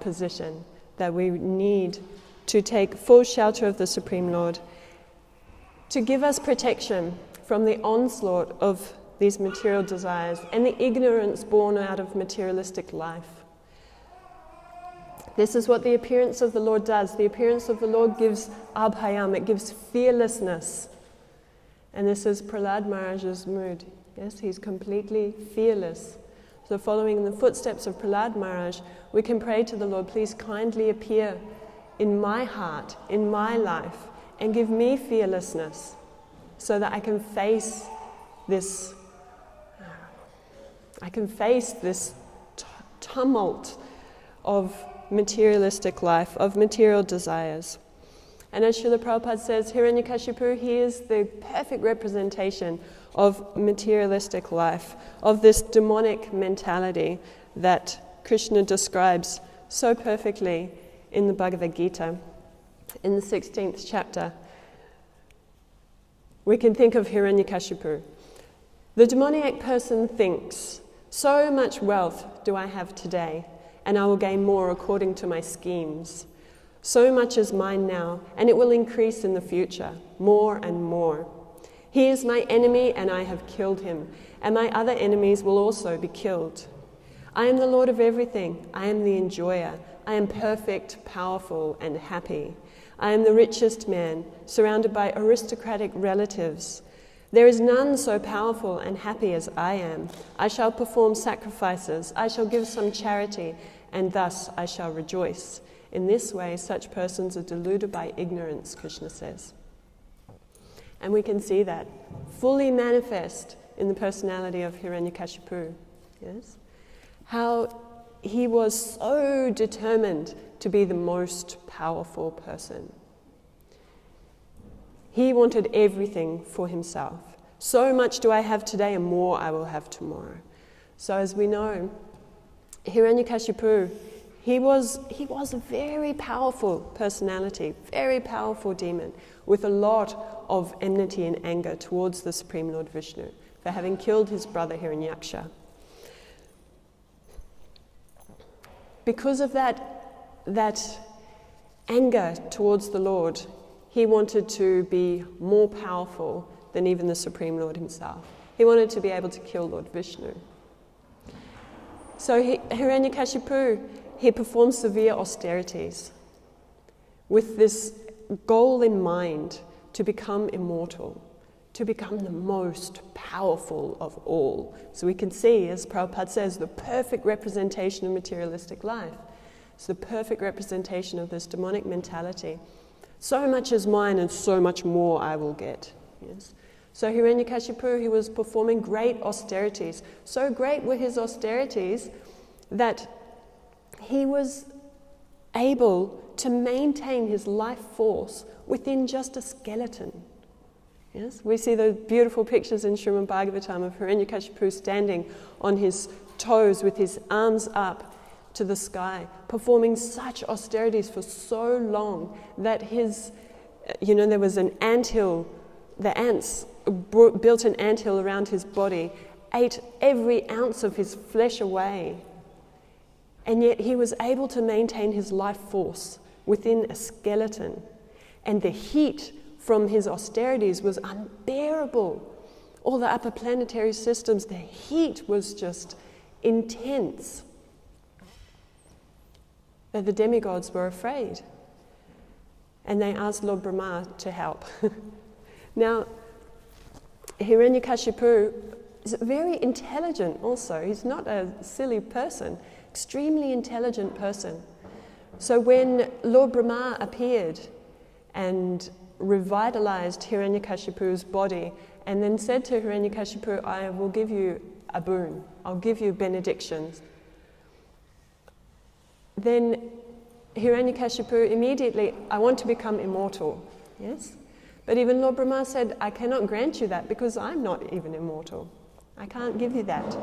position that we need to take full shelter of the Supreme Lord, to give us protection from the onslaught of these material desires and the ignorance born out of materialistic life. This is what the appearance of the Lord does. The appearance of the Lord gives abhayam, it gives fearlessness. And this is Prahlad Maharaj's mood. Yes, he's completely fearless. So following in the footsteps of Prahlad Maharaj, we can pray to the Lord, please kindly appear in my heart, in my life, and give me fearlessness so that I can face this tumult of materialistic life, of material desires. And as Srila Prabhupada says, Hiranyakashipu, he is the perfect representation of materialistic life, of this demonic mentality that Krishna describes so perfectly in the Bhagavad Gita, in the 16th chapter. We can think of Hiranyakashipu. The demoniac person thinks, so much wealth do I have today, and I will gain more according to my schemes. So much is mine now, and it will increase in the future, more and more. He is my enemy, and I have killed him, and my other enemies will also be killed. I am the Lord of everything. I am the enjoyer. I am perfect, powerful, and happy. I am the richest man, surrounded by aristocratic relatives. There is none so powerful and happy as I am. I shall perform sacrifices. I shall give some charity, and thus I shall rejoice. In this way, such persons are deluded by ignorance, Krishna says. And we can see that fully manifest in the personality of Hiranyakashipu. Yes? How he was so determined to be the most powerful person. He wanted everything for himself. So much do I have today, and more I will have tomorrow. So as we know, Hiranyakashipu, he was a very powerful personality, very powerful demon, with a lot of enmity and anger towards the Supreme Lord Vishnu for having killed his brother Hiranyaksha. Because of that anger towards the Lord, he wanted to be more powerful than even the Supreme Lord himself. He wanted to be able to kill Lord Vishnu. So Hiranyakashipu, he performed severe austerities with this goal in mind to become immortal, to become the most powerful of all. So we can see, as Prabhupada says, the perfect representation of materialistic life. It's the perfect representation of this demonic mentality. So much is mine and so much more I will get. Yes. So Hiranyakashipu, he was performing great austerities. So great were his austerities that he was able to maintain his life force within just a skeleton. Yes, we see those beautiful pictures in Srimad Bhagavatam of Hiranyakashipu standing on his toes with his arms up to the sky, performing such austerities for so long that there was an anthill, the ants built an anthill around his body, ate every ounce of his flesh away. And yet he was able to maintain his life force within a skeleton. And the heat from his austerities was unbearable. All the upper planetary systems, the heat was just intense. That the demigods were afraid. And they asked Lord Brahma to help. Now, Hiranyakashipu is very intelligent also. He's not a silly person. Extremely intelligent person. So when Lord Brahma appeared and revitalized Hiranyakashipu's body and then said to Hiranyakashipu, I will give you a boon, I'll give you benedictions. Then Hiranyakashipu immediately, I want to become immortal. Yes? But even Lord Brahma said, I cannot grant you that because I'm not even immortal. I can't give you that.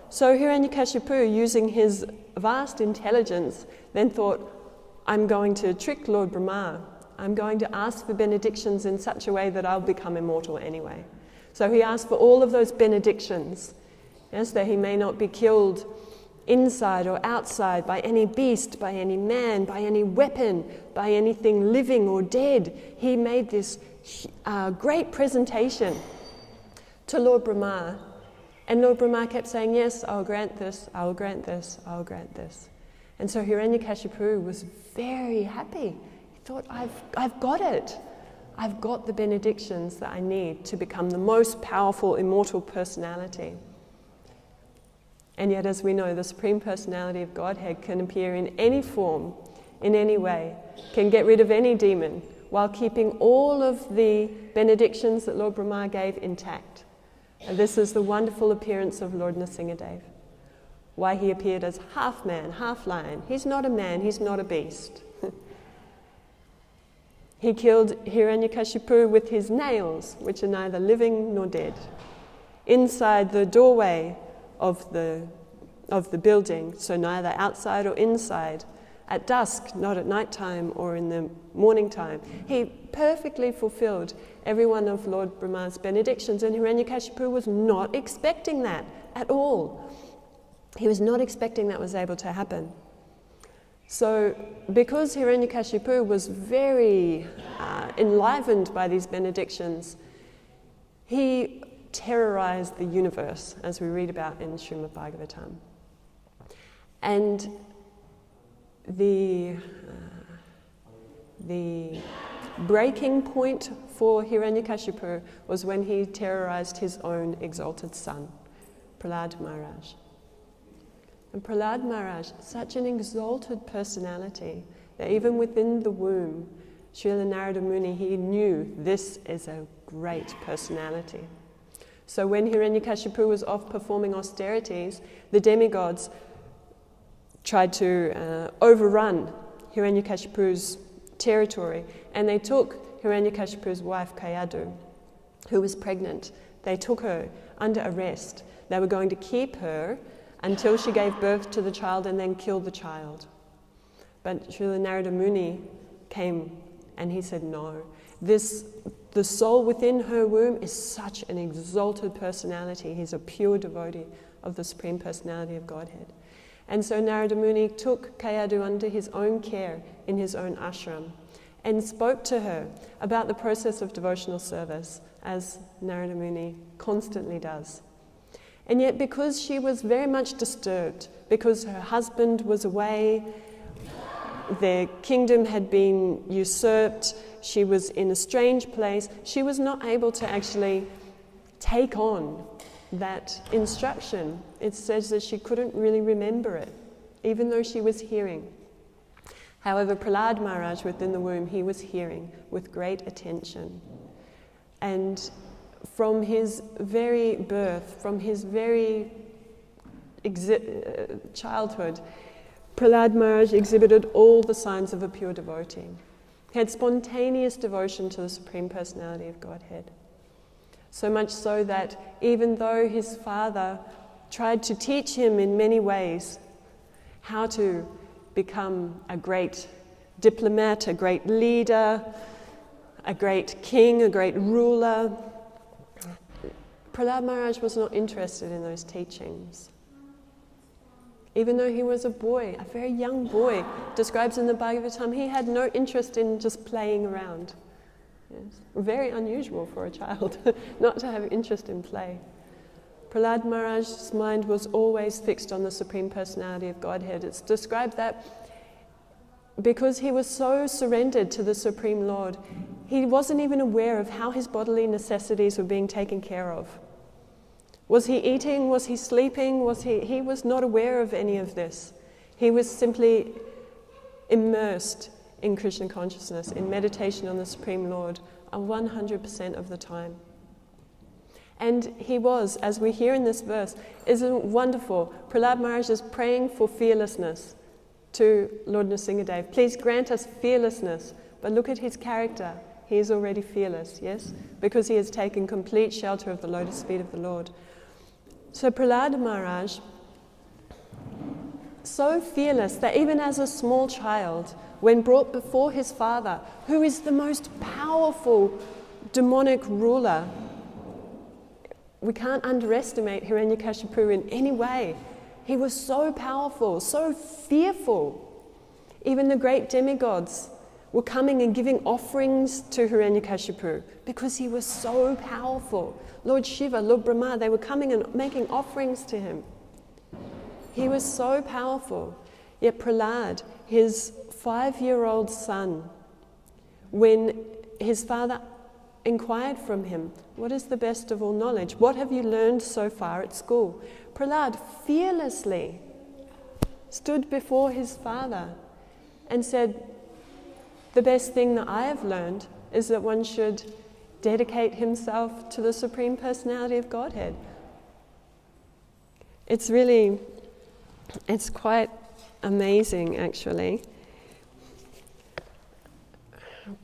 So Hiranyakashipu, using his vast intelligence, then thought, I'm going to trick Lord Brahma. I'm going to ask for benedictions in such a way that I'll become immortal anyway. So he asked for all of those benedictions, yes, that he may not be killed inside or outside, by any beast, by any man, by any weapon, by anything living or dead. He made this great presentation to Lord Brahma. And Lord Brahma kept saying, yes, I'll grant this, I'll grant this, I'll grant this. And so Hiranyakashipu was very happy. He thought, I've got it. I've got the benedictions that I need to become the most powerful, immortal personality. And yet, as we know, the Supreme Personality of Godhead can appear in any form, in any way, can get rid of any demon, while keeping all of the benedictions that Lord Brahma gave intact. And this is the wonderful appearance of Lord Nrsingadev. Why he appeared as half man, half lion. He's not a man, he's not a beast. He killed Hiranyakashipu with his nails, which are neither living nor dead, inside the doorway of the building, so neither outside or inside, at dusk, not at night time or in the morning time. He perfectly fulfilled every one of Lord Brahma's benedictions, and Hiranyakashipu was not expecting that at all. He was not expecting that was able to happen. So, because Hiranyakashipu was very enlivened by these benedictions, he terrorized the universe, as we read about in Srimad Bhagavatam. And the breaking point for Hiranyakashipu was when he terrorized his own exalted son, Prahlad Maharaj. And Prahlad Maharaj, such an exalted personality, that even within the womb, Srila Narada Muni, he knew this is a great personality. So when Hiranyakashipu was off performing austerities, the demigods tried to overrun Hiranyakashipu's territory, and they took Hiranyakashipu's wife Kayadu, who was pregnant. They took her under arrest. They were going to keep her until she gave birth to the child and then kill the child. But Srila Narada Muni came and he said, no, the soul within her womb is such an exalted personality. He's a pure devotee of the Supreme Personality of Godhead. And so Narada Muni took Kayadu under his own care in his own ashram and spoke to her about the process of devotional service, as Narada Muni constantly does. And yet, because she was very much disturbed, because her husband was away, their kingdom had been usurped, she was in a strange place, she was not able to actually take on that instruction. It says that she couldn't really remember it, even though she was hearing. However, Prahlad Maharaj within the womb, he was hearing with great attention. And from his very birth, from his very childhood, Prahlad Maharaj exhibited all the signs of a pure devotee. He had spontaneous devotion to the Supreme Personality of Godhead. So much so that even though his father tried to teach him in many ways how to become a great diplomat, a great leader, a great king, a great ruler, Prahlad Maharaj was not interested in those teachings. Even though he was a boy, a very young boy, describes in the Bhagavatam, he had no interest in just playing around. Yes. Very unusual for a child not to have interest in play. Prahlad Maharaj's mind was always fixed on the Supreme Personality of Godhead. It's described that because he was so surrendered to the Supreme Lord, he wasn't even aware of how his bodily necessities were being taken care of. Was he eating? Was he sleeping? He was not aware of any of this. He was simply immersed in Krishna consciousness, in meditation on the Supreme Lord, 100% of the time. And he was, as we hear in this verse, isn't wonderful? Prahlad Maharaj is praying for fearlessness to Lord Nrsingadev. Please grant us fearlessness. But look at his character. He is already fearless, yes? Because he has taken complete shelter of the lotus feet of the Lord. So Prahlad Maharaj, so fearless that even as a small child, when brought before his father, who is the most powerful demonic ruler, we can't underestimate Hiranyakashipu in any way. He was so powerful, so fearful. Even the great demigods were coming and giving offerings to Hiranyakashipu because he was so powerful. Lord Shiva, Lord Brahma, they were coming and making offerings to him. He was so powerful. Yet Prahlad, his 5-year-old son, when his father inquired from him, what is the best of all knowledge? What have you learned so far at school? Prahlad fearlessly stood before his father and said, the best thing that I have learned is that one should dedicate himself to the Supreme Personality of Godhead. It's quite amazing, actually.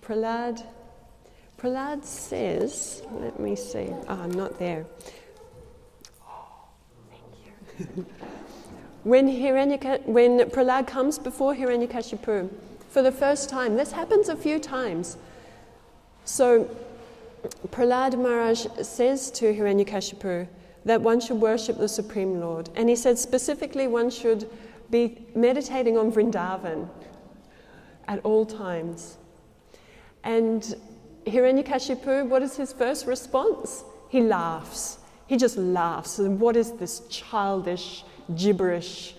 Prahlad says, let me see. Oh, I'm not there. Oh, thank you. When Prahlad comes before Hiranyakashipu for the first time, this happens a few times. So Prahlad Maharaj says to Hiranyakashipu that one should worship the Supreme Lord. And he said specifically one should be meditating on Vrindavan at all times. And Hiranyakashipu, what is his first response? He laughs. He just laughs. And what is this childish, gibberish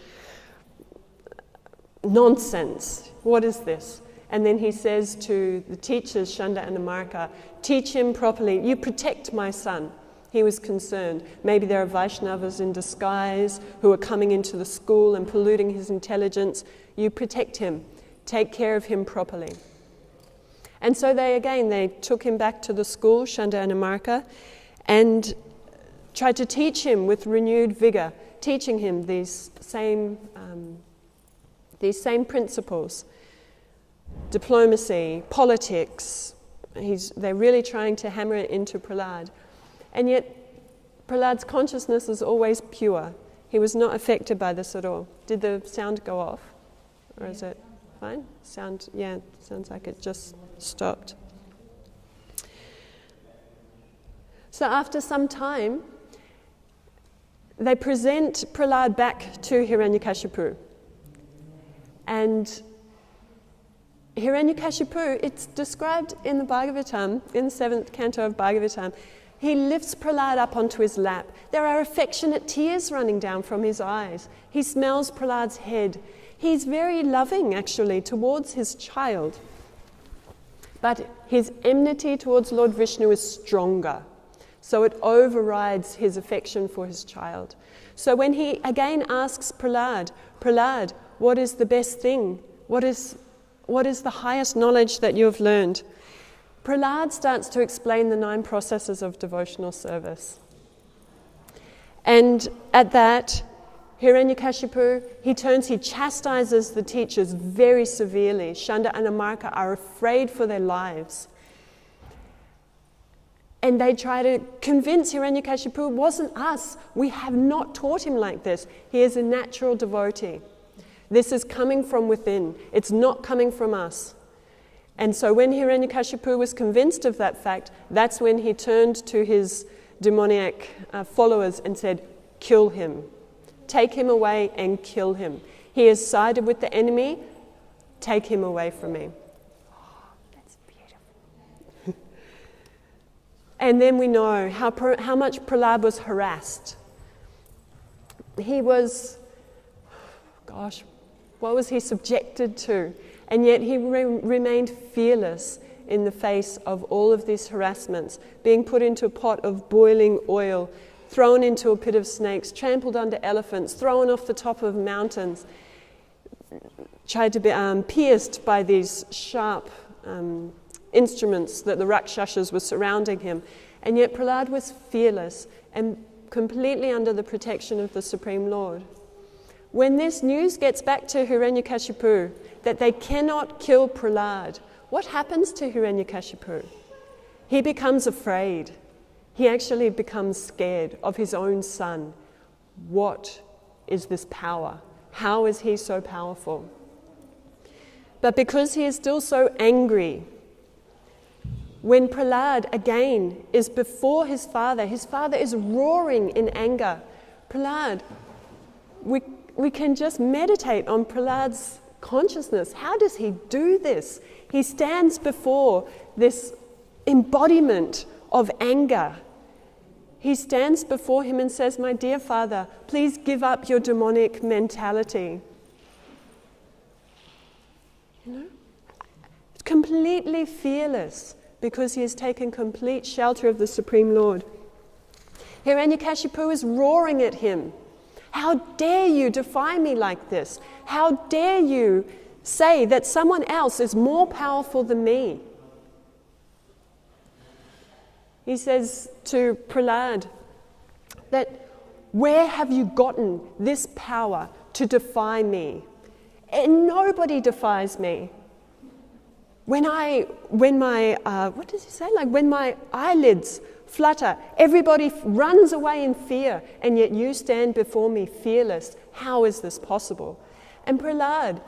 nonsense? What is this? And then he says to the teachers, Shanda and Amarka, teach him properly. You protect my son. He was concerned. Maybe there are Vaishnavas in disguise who are coming into the school and polluting his intelligence. You protect him. Take care of him properly. And so they took him back to the school, Shanda and Amarka, and tried to teach him with renewed vigor, teaching him these same principles. Diplomacy, politics. They're really trying to hammer it into Prahlad. And yet, Prahlad's consciousness is always pure. He was not affected by this at all. Did the sound go off? Or is it fine? Sounds like it just stopped. So after some time, they present Prahlad back to Hiranyakashipu. And Hiranyakashipu, it's described in the Bhagavatam, in the 7th canto of Bhagavatam, he lifts Prahlad up onto his lap. There are affectionate tears running down from his eyes. He smells Prahlad's head. He's very loving, actually, towards his child. But his enmity towards Lord Vishnu is stronger. So it overrides his affection for his child. So when he again asks Prahlad, what is the best thing? What is the highest knowledge that you have learned? Prahlad starts to explain the 9 processes of devotional service. And at that, Hiranyakashipu, he chastises the teachers very severely. Shanda and Amarka are afraid for their lives. And they try to convince Hiranyakashipu, it wasn't us. We have not taught him like this. He is a natural devotee. This is coming from within. It's not coming from us. And so when Hiranyakashipu was convinced of that fact, that's when he turned to his demoniac followers and said, kill him. Take him away and kill him. He has sided with the enemy. Take him away from me. Oh, that's beautiful. And then we know how much Prahlad was harassed. He was, what was he subjected to? And yet he remained fearless in the face of all of these harassments, being put into a pot of boiling oil, thrown into a pit of snakes, trampled under elephants, thrown off the top of mountains, tried to be pierced by these sharp instruments that the Rakshasas were surrounding him. And yet Prahlad was fearless and completely under the protection of the Supreme Lord. When this news gets back to Hiranyakashipu, that they cannot kill Prahlad, what happens to Hiranyakashipu? He becomes afraid. He actually becomes scared of his own son. What is this power? How is he so powerful? But because he is still so angry, when Prahlad again is before his father is roaring in anger. Prahlad, we can just meditate on Prahlad's consciousness. How does he do this? He stands before this embodiment of anger. He stands before him and says, "My dear Father, please give up your demonic mentality." Completely fearless, because he has taken complete shelter of the Supreme Lord. Hiranyakashipu is roaring at him. "How dare you defy me like this? How dare you say that someone else is more powerful than me?" He says to Prahlad that, "Where have you gotten this power to defy me? And nobody defies me. When my eyelids flutter, everybody runs away in fear, and yet you stand before me fearless. How is this possible?" And Prahlad,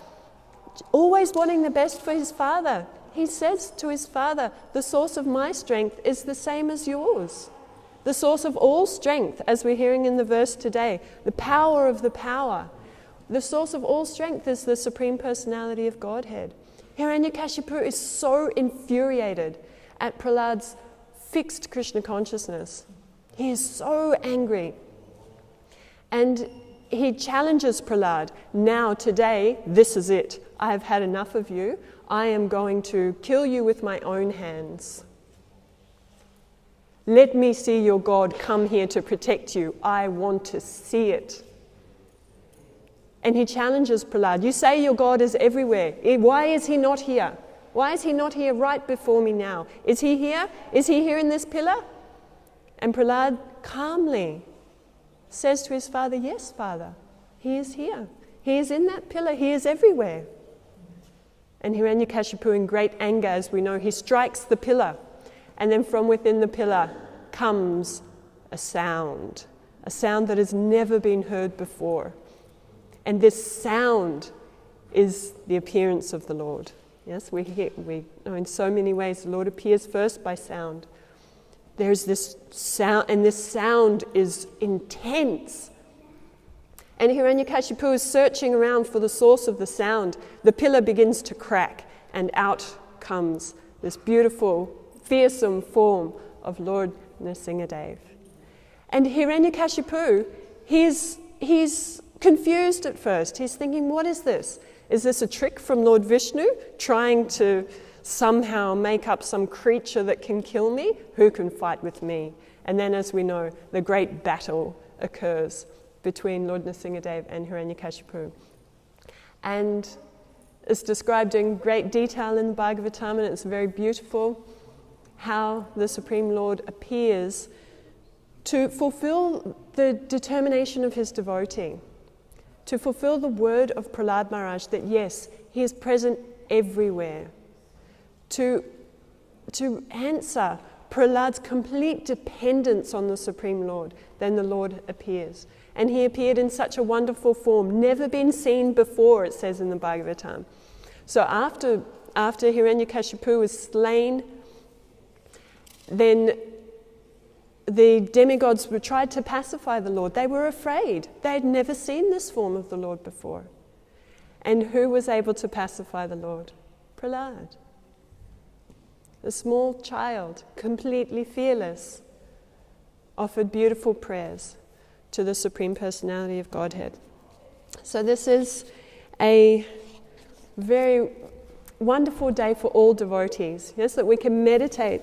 always wanting the best for his father, he says to his father, "The source of my strength is the same as yours. The source of all strength," as we're hearing in the verse today, the power of the power. The source of all strength is the Supreme Personality of Godhead. Hiranyakashipu is so infuriated at Prahlad's fixed Krishna consciousness. He is so angry. And he challenges Prahlad, "Now, today, this is it. I have had enough of you. I am going to kill you with my own hands. Let me see your God come here to protect you. I want to see it." And he challenges Prahlad, "You say your God is everywhere. Why is he not here? Why is he not here right before me now? Is he here? Is he here in this pillar?" And Prahlad calmly says to his father, "Yes, Father, he is here. He is in that pillar. He is everywhere." And Hiranyakashipu, in great anger, as we know, he strikes the pillar. And then from within the pillar comes a sound that has never been heard before. And this sound is the appearance of the Lord. Yes, we know in so many ways the Lord appears first by sound. There's this sound, and this sound is intense. And Hiranyakashipu is searching around for the source of the sound. The pillar begins to crack, and out comes this beautiful, fearsome form of Lord Nrsingadev. And Hiranyakashipu, he's confused at first. He's thinking, "What is this? Is this a trick from Lord Vishnu, trying to somehow make up some creature that can kill me? Who can fight with me?" And then, as we know, the great battle occurs between Lord Nrsingadev and Hiranyakashipu. And it's described in great detail in the Bhagavatam, and it's very beautiful how the Supreme Lord appears to fulfill the determination of his devotee, to fulfill the word of Prahlad Maharaj that yes, he is present everywhere, to answer Prahlad's complete dependence on the Supreme Lord. Then the Lord appears. And he appeared in such a wonderful form, never been seen before, it says in the Bhagavatam. So after Hiranyakashipu was slain, then the demigods tried to pacify the Lord. They were afraid. They had never seen this form of the Lord before. And who was able to pacify the Lord? Prahlad. A small child, completely fearless, offered beautiful prayers to the Supreme Personality of Godhead. So this is a very wonderful day for all devotees, yes, that we can meditate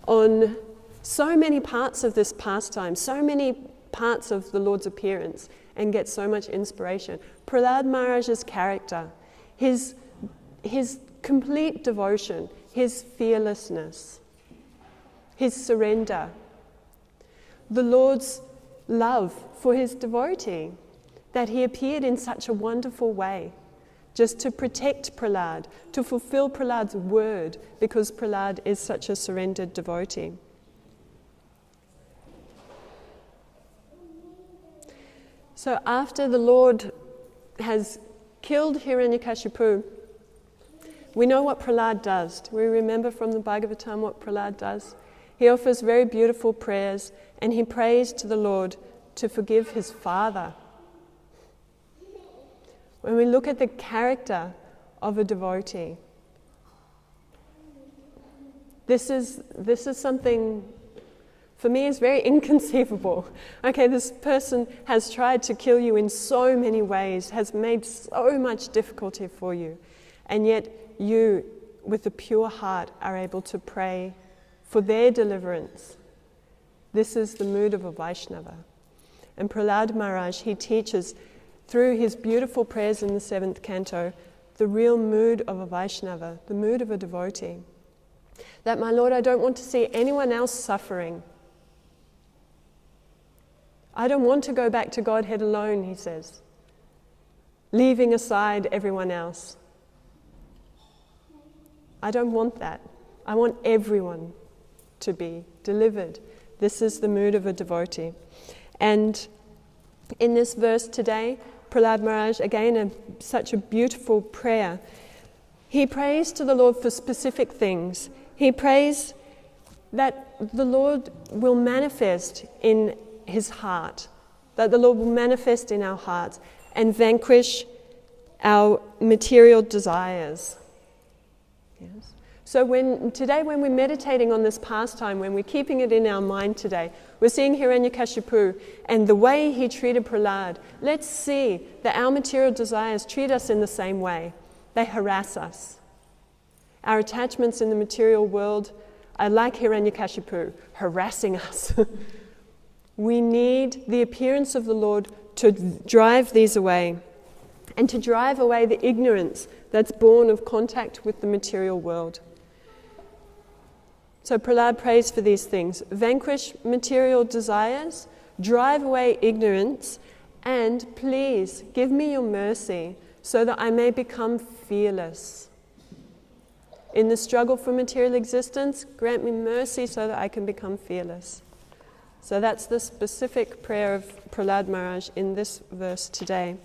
on so many parts of this pastime, so many parts of the Lord's appearance, and get so much inspiration. Prahlad Maharaj's character, his complete devotion, his fearlessness, his surrender, the Lord's love for his devotee, that he appeared in such a wonderful way, just to protect Prahlad, to fulfill Prahlad's word, because Prahlad is such a surrendered devotee. So after the Lord has killed Hiranyakashipu, we know what Prahlad does. Do we remember from the Bhagavatam what Prahlad does? He offers very beautiful prayers, and he prays to the Lord to forgive his father. when we look at the character of a devotee, this is something, for me, is very inconceivable. Okay, this person has tried to kill you in so many ways, has made so much difficulty for you, and yet you, with a pure heart, are able to pray for their deliverance. This is the mood of a Vaishnava. And Prahlad Maharaj, he teaches through his beautiful prayers in the 7th canto, the real mood of a Vaishnava, the mood of a devotee. That, my Lord, I don't want to see anyone else suffering. I don't want to go back to Godhead alone, he says, leaving aside everyone else. I don't want that. I want everyone to be delivered. This is the mood of a devotee. And in this verse today, Prahlad Maharaj, again, such a beautiful prayer. He prays to the Lord for specific things. He prays that the Lord will manifest in his heart, that the Lord will manifest in our hearts and vanquish our material desires. Yes. So today when we're meditating on this pastime, when we're keeping it in our mind today, we're seeing Hiranyakashipu and the way he treated Prahlad. Let's see that our material desires treat us in the same way. They harass us. Our attachments in the material world are like Hiranyakashipu, harassing us. We need the appearance of the Lord to drive these away and to drive away the ignorance that's born of contact with the material world. So Prahlad prays for these things: vanquish material desires, drive away ignorance, and please give me your mercy so that I may become fearless. In the struggle for material existence, grant me mercy so that I can become fearless. So that's the specific prayer of Prahlad Maharaj in this verse today.